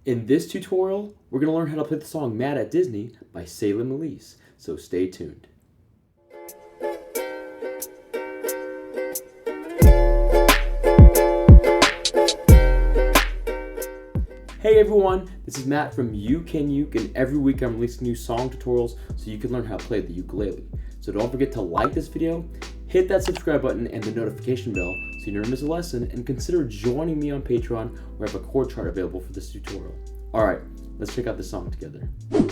In this tutorial, we're going to learn how to play the song Mad at Disney by Salem Ilese, so stay tuned. Hey everyone, this is Matt from You Can Uke, and every week I'm releasing new song tutorials so you can learn how to play the ukulele. So don't forget to like this video, hit that subscribe button and the notification bell so you never miss a lesson, and consider joining me on Patreon where I have a chord chart available for this tutorial. Alright, let's check out the song together.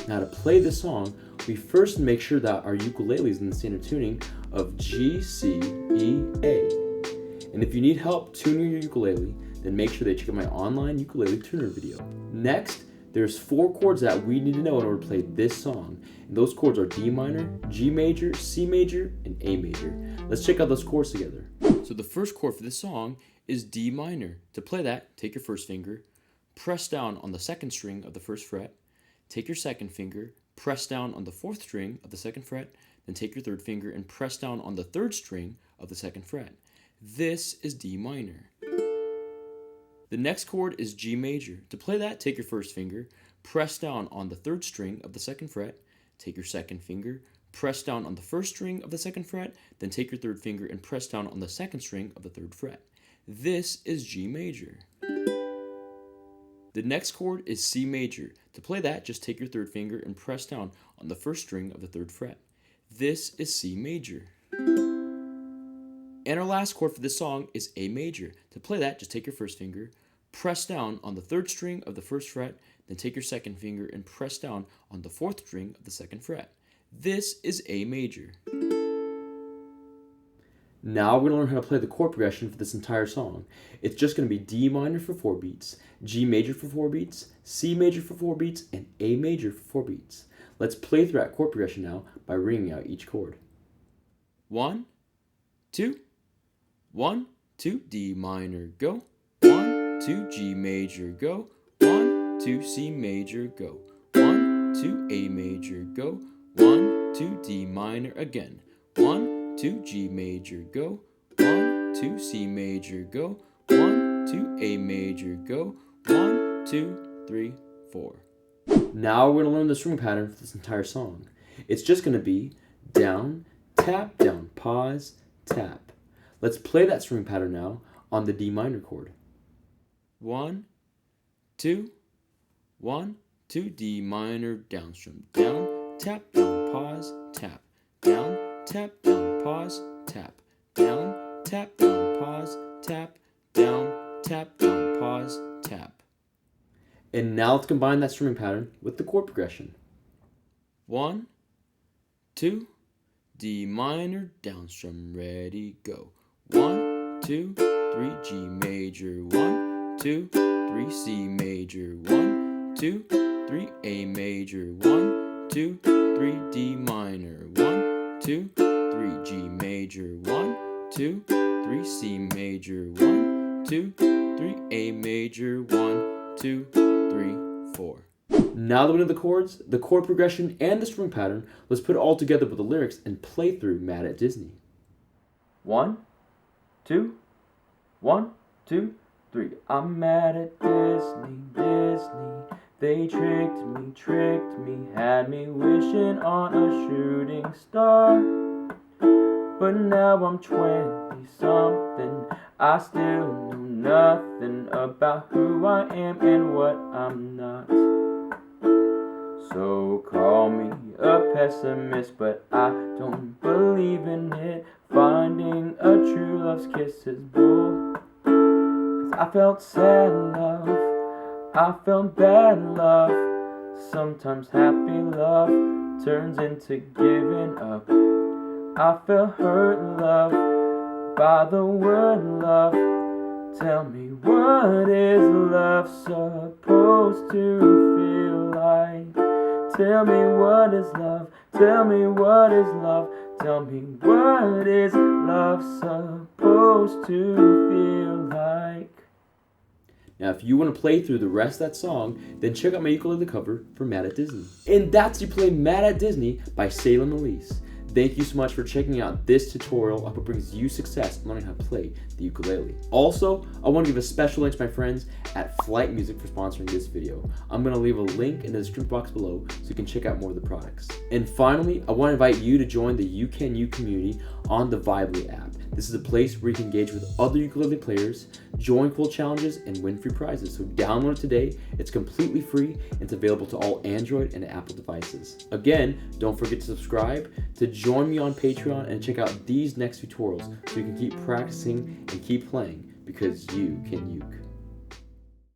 Now to play this song, we first make sure that our ukulele is in the standard tuning of G, C, E, A. And if you need help tuning your ukulele, then make sure that you check out my online ukulele tuner video. Next, there's 4 chords that we need to know in order to play this song. And those chords are D minor, G major, C major, and A major. Let's check out those chords together. So the first chord for this song is D minor. To play that, take your first finger, press down on the second string of the first fret, take your second finger, press down on the fourth string of the second fret, then take your third finger and press down on the third string of the second fret. This is D minor. The next chord is G major. To play that, take your first finger, press down on the third string of the second fret, take your second finger, press down on the first string of the second fret, then take your third finger and press down on the second string of the third fret. This is G major. The next chord is C major. To play that, just take your third finger and press down on the first string of the third fret. This is C major. And our last chord for this song is A major. To play that, just take your first finger, press down on the third string of the first fret, then take your second finger and press down on the fourth string of the second fret. This is A major. Now we're going to learn how to play the chord progression for this entire song. It's just going to be D minor for 4 beats, G major for 4 beats, C major for 4 beats, and A major for 4 beats. Let's play through that chord progression now by ringing out each chord. 1, 2, 1, 2, D minor, go. 1, 2, G major, go. 1, 2, C major, go. 1, 2, A major, go. 1, 2, D minor again. 1, 2, G major, go. 1, 2, C major, go. 1, 2, A major, go. 1, 2, 3, 4. Now we're going to learn the string pattern for this entire song. It's just going to be down, tap, down, pause, tap. Let's play that string pattern now on the D minor chord. 1, 2, 1, 2, D minor, down strum, down, tap, down, pause, tap, down, tap, down, pause, tap, down, tap, down, pause, tap, down, tap, down, pause, tap. And now let's combine that strumming pattern with the chord progression. 1, 2, D minor, down strum, ready, go. 1, 2, 3, G major, 1, 2, 3, C major, 1, 2, 3, A major, 1, 2, 3, D minor, 1, 2, 3, G major, 1, 2, 3, C major, 1, 2, 3, A major, 1, 2, 3, 4. Now that we know the chords, the chord progression, and the string pattern, let's put it all together with the lyrics and play through Mad at Disney. 1, 2, 1, 2, 3. I'm mad at Disney, Disney. They tricked me, had me wishing on a shooting star. But now I'm 20-something, I still know nothing about who I am and what I'm not. So call me a pessimist, but I don't believe in it. Finding a true love's kiss is bull. 'Cause I felt sad love, I felt bad love. Sometimes happy love turns into giving up. I felt hurt love by the word love. Tell me, what is love supposed to feel like? Tell me, what is love? Tell me, what is love? Tell me, what is love supposed to feel like? Now, if you want to play through the rest of that song, then check out my ukulele cover for Mad at Disney. And that's you play Mad at Disney by Salem Ilese. Thank you so much for checking out this tutorial. I hope it brings you success in learning how to play the ukulele. Also, I want to give a special thanks to my friends at Flight Music for sponsoring this video. I'm going to leave a link in the description box below so you can check out more of the products. And finally, I want to invite you to join the You Can You community on the Vibely app. This is a place where you can engage with other ukulele players, join cool challenges, and win free prizes. So download it today. It's completely free and it's available to all Android and Apple devices. Again, don't forget to subscribe, to join me on Patreon, and check out these next tutorials so you can keep practicing and keep playing because you can uke.